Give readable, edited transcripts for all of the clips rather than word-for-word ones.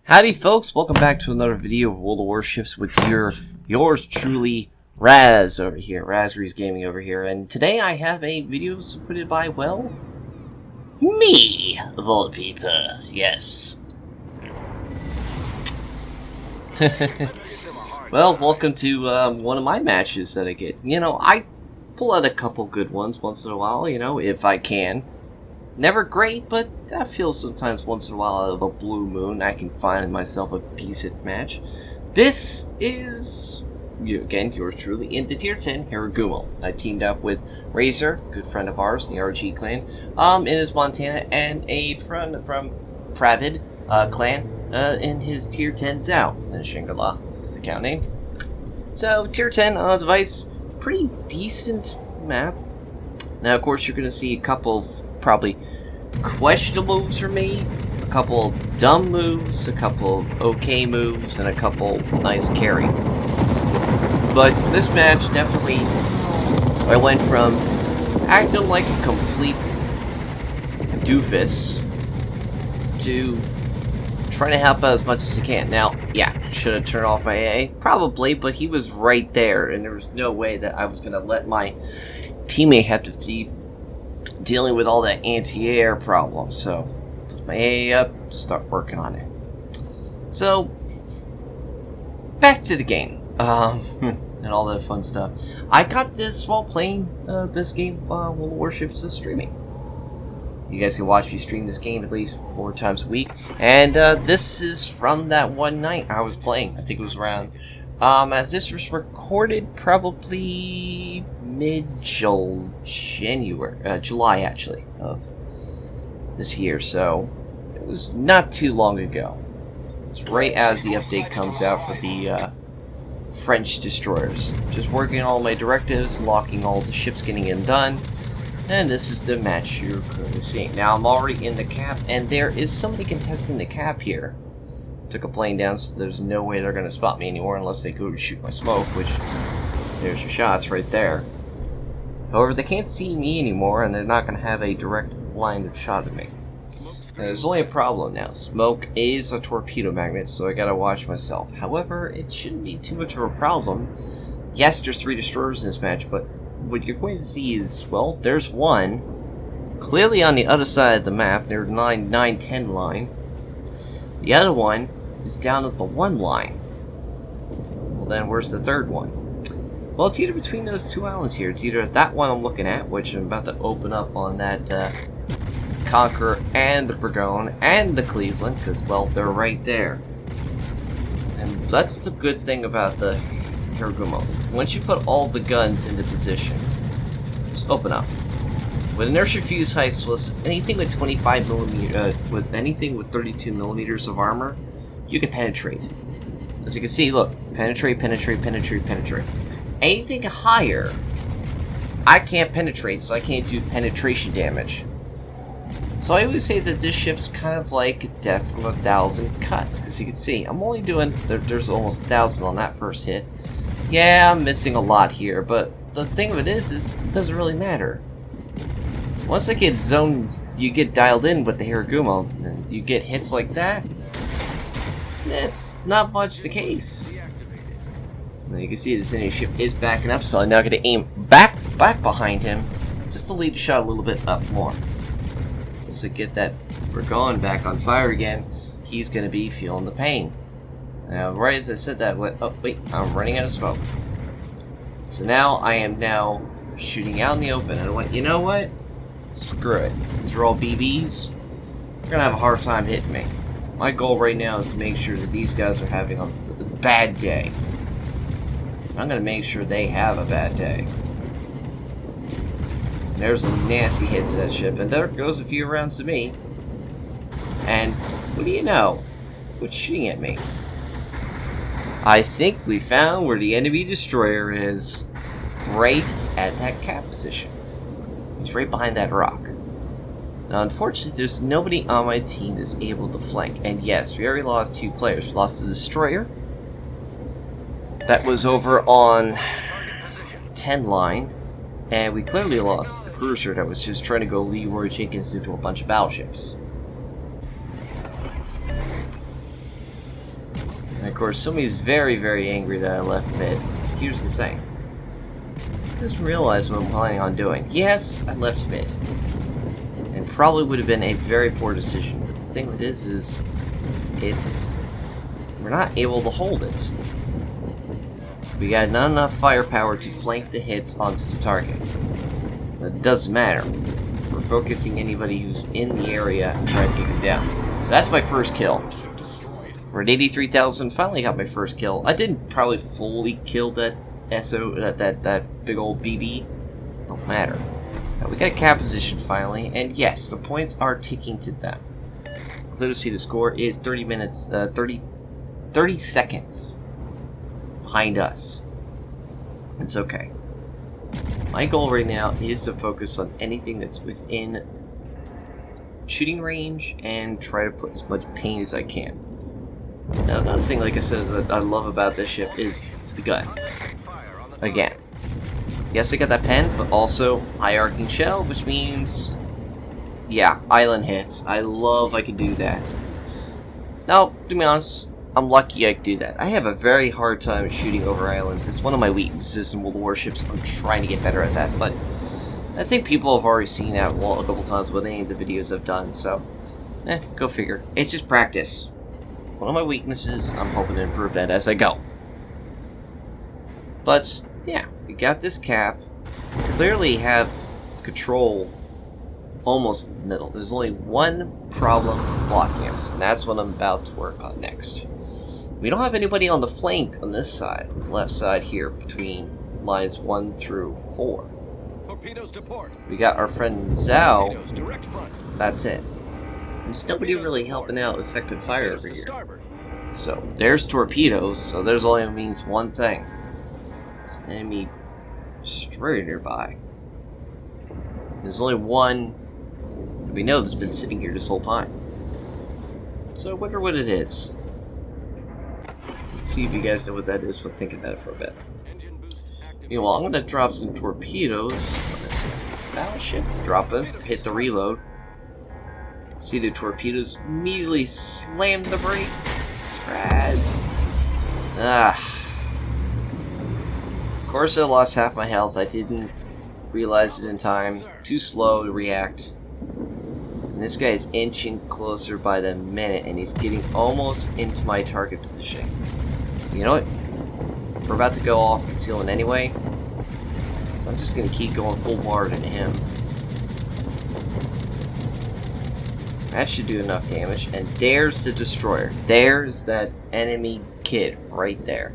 Howdy folks, welcome back to another video of World of Warships with yours truly, Raz over here, Raspberries Gaming over here, and today I have a video supported by, well, me, of all people, yes. Well, welcome to one of my matches that I get. You know, I pull out a couple good ones once in a while, you know, if I can. Never great, but I feel sometimes once in a while out of a blue moon I can find myself a decent match. This is, again, yours truly, in the Tier 10 Harugumo. I teamed up with Razor, good friend of ours, the RG clan, in his Montana, and a friend from Pravid clan in his Tier 10 Zao, in Shangri-La, this is the account name. So, Tier 10 device, pretty decent map. Now, of course, you're going to see a couple of probably questionable moves from me, a couple dumb moves, a couple okay moves, and a couple nice carry. But this match definitely, I went from acting like a complete doofus to trying to help out as much as I can. Now, yeah, should have turned off my AA? Probably, but he was right there, and there was no way that I was going to let my teammate have to be dealing with all that anti-air problem. So, put my AA up, start working on it. So, back to the game, and all that fun stuff. I got this while playing this game, World of Warships streaming. You guys can watch me stream this game at least 4 times a week, and this is from that one night I was playing. I think it was around, as this was recorded, probably mid-January, July actually, of this year, so it was not too long ago. It's right as the update comes out for the French destroyers. Just working all my directives, locking all the ships, getting them done, and this is the match you're currently seeing. Now I'm already in the cap, and there is somebody contesting the cap here. Took a plane down, so there's no way they're going to spot me anymore unless they go to shoot my smoke, which, there's your shots right there. However, they can't see me anymore, and they're not going to have a direct line of shot at me. Now, there's only a problem now. Smoke is a torpedo magnet, so I gotta watch myself. However, it shouldn't be too much of a problem. Yes, there's 3 destroyers in this match, but what you're going to see is, well, there's one clearly on the other side of the map, near the 9-10 line. The other one is down at the 1 line. Well, then where's the third one? Well, it's either between those 2 islands here. It's either that one I'm looking at, which I'm about to open up on that Conqueror and the Burgoyne and the Cleveland, because, well, they're right there. And that's the good thing about the Harugumo. Once you put all the guns into position, just open up. With inertia fuse high explosive, anything with 25mm, with anything with 32 millimeters of armor, you can penetrate. As you can see, look, penetrate, penetrate, penetrate, penetrate. Anything higher, I can't penetrate, so I can't do penetration damage. So I always say that this ship's kind of like death from 1,000 cuts, because you can see, I'm only doing, there's almost 1,000 on that first hit. Yeah, I'm missing a lot here, but the thing of it is it doesn't really matter. Once I get zoned, you get dialed in with the Harugumo, and you get hits like that, that's not much the case. Now you can see this enemy ship is backing up, so I'm now going to aim back behind him, just to lead the shot a little bit up more. Once I get that Burgoyne back on fire again, he's going to be feeling the pain. Now, right as I said that, oh wait, I'm running out of smoke. So now I am shooting out in the open, and I went, you know what? Screw it. These are all BBs. They're going to have a hard time hitting me. My goal right now is to make sure that these guys are having a bad day. I'm going to make sure they have a bad day. There's a nasty hit to that ship, and there goes a few rounds to me. And what do you know? What's shooting at me? I think we found where the enemy destroyer is. Right at that cap position. He's right behind that rock. Now, unfortunately, there's nobody on my team that's able to flank. And yes, we already lost 2 players. We lost the destroyer. That was over on the 10 line. And we clearly lost a cruiser that was just trying to go Leroy Jenkins into a bunch of battleships. course, somebody's very, very angry that I left mid. Here's the thing. He doesn't realize what I'm planning on doing. Yes, I left mid. And probably would have been a very poor decision. But the thing that is we're not able to hold it. We got not enough firepower to flank the hits onto the target. But it doesn't matter. We're focusing anybody who's in the area and trying to take them down. So that's my first kill. We're at 83,000. Finally got my first kill. I didn't probably fully kill that SO, that big old BB. Don't matter. Now we got a cap position finally, and yes, the points are ticking to them. Clear to see the score is 30 seconds behind us. It's okay. My goal right now is to focus on anything that's within shooting range and try to put as much pain as I can. Now, another thing, like I said, that I love about this ship is the guns. Again, yes, I got that pen, but also high arcing shell, which means, yeah, island hits. I love I can do that. Now, to be honest, I'm lucky I can do that. I have a very hard time shooting over islands. It's one of my weaknesses in World Warships. I'm trying to get better at that, but I think people have already seen that a couple times with any of the videos I've done, so, go figure. It's just practice. One of my weaknesses, I'm hoping to improve that as I go. But, yeah, we got this cap. We clearly have control almost in the middle. There's only one problem blocking us, and that's what I'm about to work on next. We don't have anybody on the flank on this side, the left side here, between lines 1 through 4. Torpedoes to port. We got our friend Zhao. Torpedoes, direct front. That's it. There's nobody really helping out with effective fire over here. Starboard. So, there's torpedoes, so there's only means one thing. There's an enemy destroyer nearby. There's only one that we know that's been sitting here this whole time. So I wonder what it is. Let's see if you guys know what that is. We'll think about it for a bit. Meanwhile, I'm going to drop some torpedoes on this battleship. Drop it, hit the reload. See the torpedoes immediately slam the brakes. Raz. Of course I lost half my health. I didn't realize it in time. Too slow to react. And this guy is inching closer by the minute, and he's getting almost into my target position. You know what? We're about to go off concealment anyway. So I'm just going to keep going full board into him. That should do enough damage. And there's the destroyer. There's that enemy kid right there.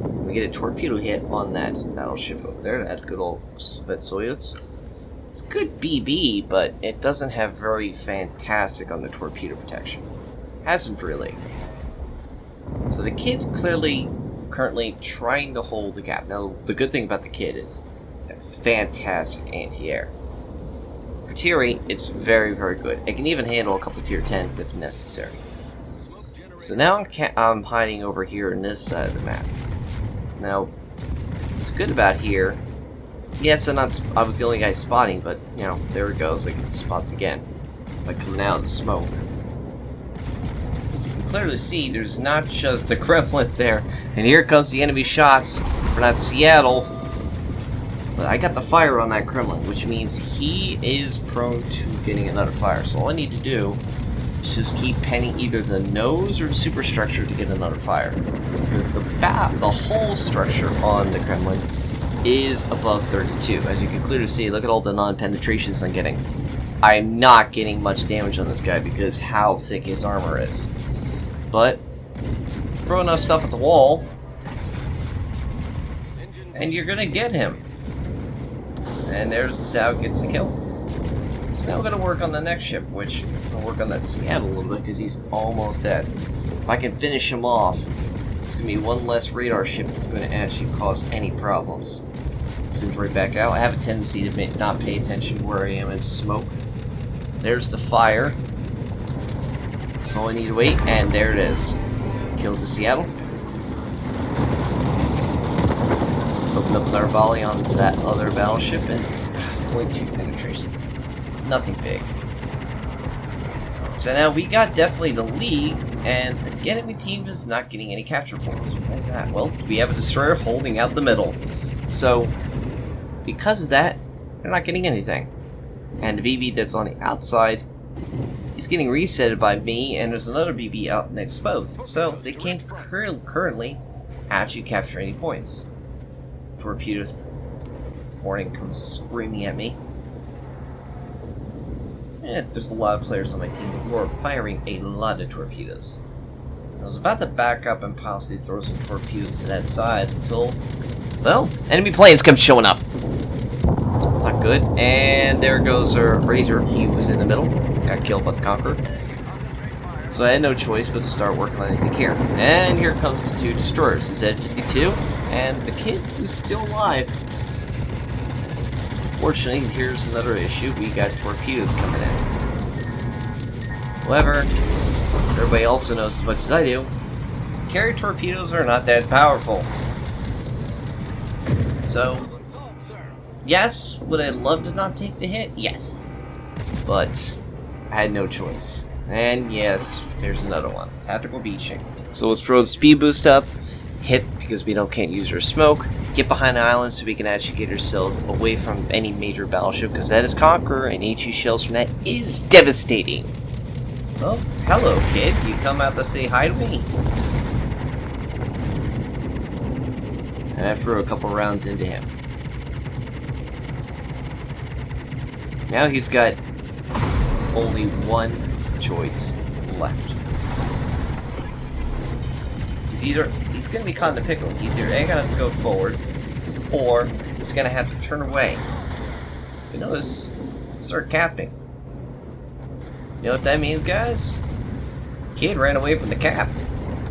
We get a torpedo hit on that battleship over there. That good old Soviet. It's good BB, but it doesn't have very fantastic on the torpedo protection. Hasn't really. So the kid's currently trying to hold the gap. Now, the good thing about the kid is it's got fantastic anti-air. For tier 8, it's very, very good. It can even handle a couple tier 10s if necessary. So now I'm hiding over here on this side of the map. Now, what's good about here, yes, I was the only guy spotting, but, you know, there it goes. I get the spots again by coming out of the smoke. As you can clearly see, there's not just the Kremlin there, and here comes the enemy shots for that Seattle. But I got the fire on that Kremlin, which means he is prone to getting another fire. So all I need to do is just keep penning either the nose or the superstructure to get another fire. Because the whole structure on the Kremlin is above 32. As you can clearly see, look at all the non-penetrations I'm getting. I'm not getting much damage on this guy because how thick his armor is. But throw enough stuff at the wall, and you're gonna get him. And there's Zhao gets the kill. So now we're gonna work on the next ship, which I'll work on that Seattle a little bit because he's almost dead. If I can finish him off, it's gonna be one less radar ship that's going to actually cause any problems. Zooms right back out. I have a tendency to not pay attention where I am in smoke. There's the fire. So all I need to wait, and there it is. Killed the Seattle. Open up another volley onto that other battleship, and only 2 penetrations. Nothing big. So now we got definitely the lead, and the enemy team is not getting any capture points. Why is that? Well, we have a destroyer holding out the middle. So, because of that, they're not getting anything. And the BB that's on the outside is getting resetted by me, and there's another BB out and exposed. So, they can't currently actually capture any points. Torpedoes warning comes screaming at me. There's a lot of players on my team who are firing a lot of torpedoes. I was about to back up and possibly throw some torpedoes to that side until, well, enemy planes kept showing up. It's not good. And there goes our Razor. He was in the middle. Got killed by the Conqueror. So I had no choice but to start working on anything here. And here comes the two destroyers, the Z-52 and the kid who's still alive. Unfortunately, here's another issue. We got torpedoes coming in. However, everybody also knows as much as I do, carrier torpedoes are not that powerful. So, yes, would I love to not take the hit? Yes. But I had no choice. And yes, there's another one. Tactical beaching. So let's throw the speed boost up. Hit because we can't use our smoke. Get behind the island so we can actually get ourselves away from any major battleship, because that is Conqueror, and HE shells from that is devastating. Well, hello kid, you come out to say hi to me. And I threw a couple rounds into him. Now he's got only one choice left. He's gonna be caught in a pickle. He's either gonna have to go forward, or he's gonna have to turn away. You notice, start capping. You know what that means, guys? Kid ran away from the cap.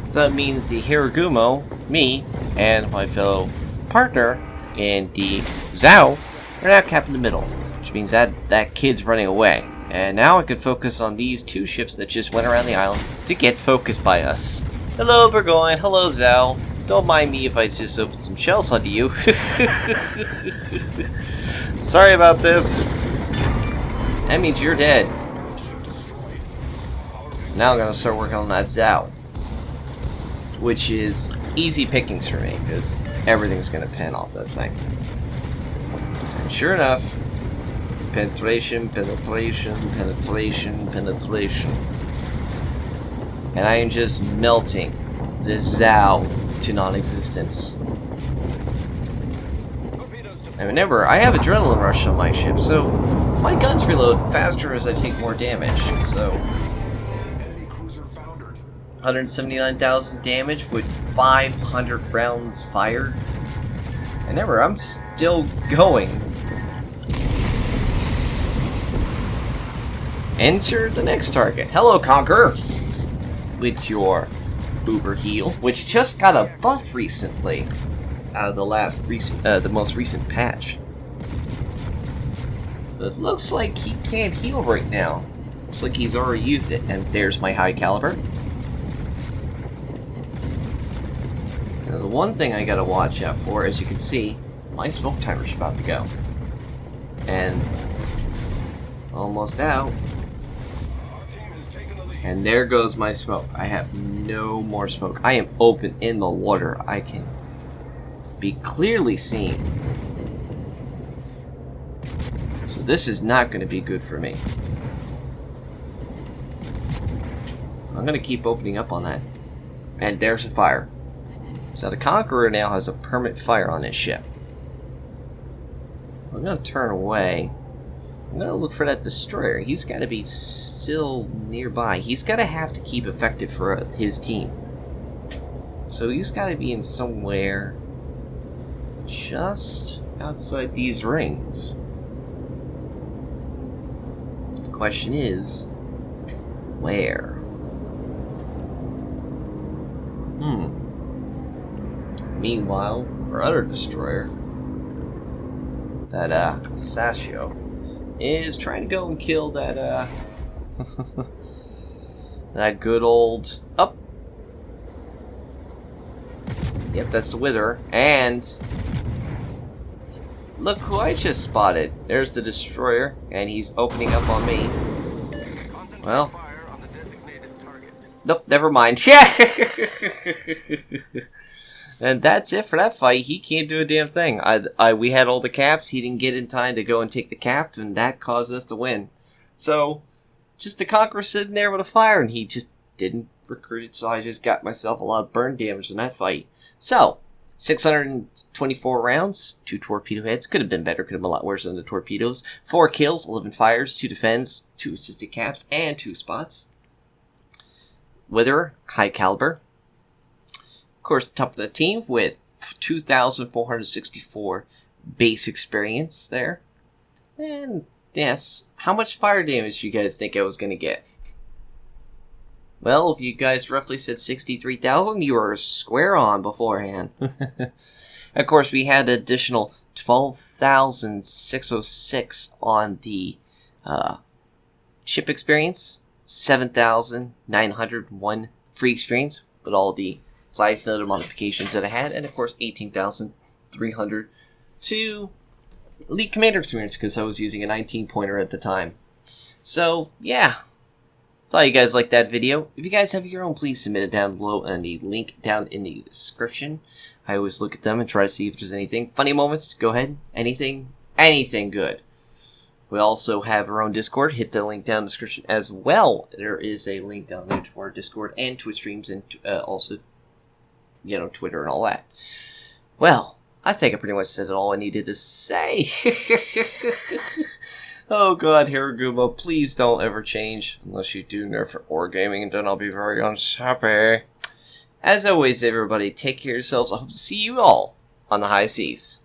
So that means the Harugumo, me, and my fellow partner in the Zhao are now capped in the middle, which means that kid's running away. And now I can focus on these two ships that just went around the island to get focused by us. Hello, Burgoyne. Hello, Zhao. Don't mind me if I just open some shells onto you. Sorry about this. That means you're dead. Now I'm going to start working on that Zhao, which is easy pickings for me, because everything's going to pin off that thing. And sure enough, penetration, penetration, penetration, penetration. And I am just melting this Zhao to non-existence. And remember, I have adrenaline rush on my ship, so my guns reload faster as I take more damage. So 179,000 damage with 500 rounds fired. And remember, I'm still going. Enter the next target. Hello, Conqueror. With your Uber heal, which just got a buff recently out of the most recent patch. But it looks like he can't heal right now. Looks like he's already used it. And there's my high caliber. Now, the one thing I gotta watch out for, as you can see, my smoke timer's about to go. And almost out. And there goes my smoke. I have no more smoke. I am open in the water. I can be clearly seen. So this is not going to be good for me. I'm going to keep opening up on that. And there's a fire. So the Conqueror now has a permanent fire on his ship. I'm going to turn away. I'm going to look for that destroyer. He's got to be still nearby. He's got to have to keep effective for his team. So he's got to be in somewhere just outside these rings. The question is, where? Meanwhile, our other destroyer, that Sasho, is trying to go and kill that that good old Yep, that's the Wither. And look who I just spotted. There's the destroyer, and he's opening up on me. Well, Nope, never mind. Yeah. And that's it for that fight. He can't do a damn thing. We had all the caps. He didn't get in time to go and take the cap, and that caused us to win. So, just the Conqueror sitting there with a fire, and he just didn't recruit it, so I just got myself a lot of burn damage in that fight. So, 624 rounds, 2 torpedo heads. Could have been better, could have been a lot worse than the torpedoes. 4 kills, 11 fires, 2 defends, 2 assisted caps, and 2 spots. Witherer, high caliber. Of course, top of the team with 2,464 base experience there. And yes, how much fire damage do you guys think I was going to get? Well, if you guys roughly said 63,000, you were square on beforehand. Of course, we had additional 12,606 on the ship experience, 7,901 free experience with all the flags and other modifications that I had, and of course 18,300 to Elite Commander experience because I was using a 19-pointer at the time. So, yeah. Thought you guys liked that video. If you guys have your own, please submit it down below and the link down in the description. I always look at them and try to see if there's anything. Funny moments, go ahead. Anything good. We also have our own Discord. Hit the link down in the description as well. There is a link down there to our Discord and Twitch streams and also, Twitter and all that. Well, I think I pretty much said it all I needed to say. Oh god, Harugumo, please don't ever change. Unless you do nerf or gaming, and then I'll be very unhappy. As always, everybody, take care of yourselves. I hope to see you all on the high seas.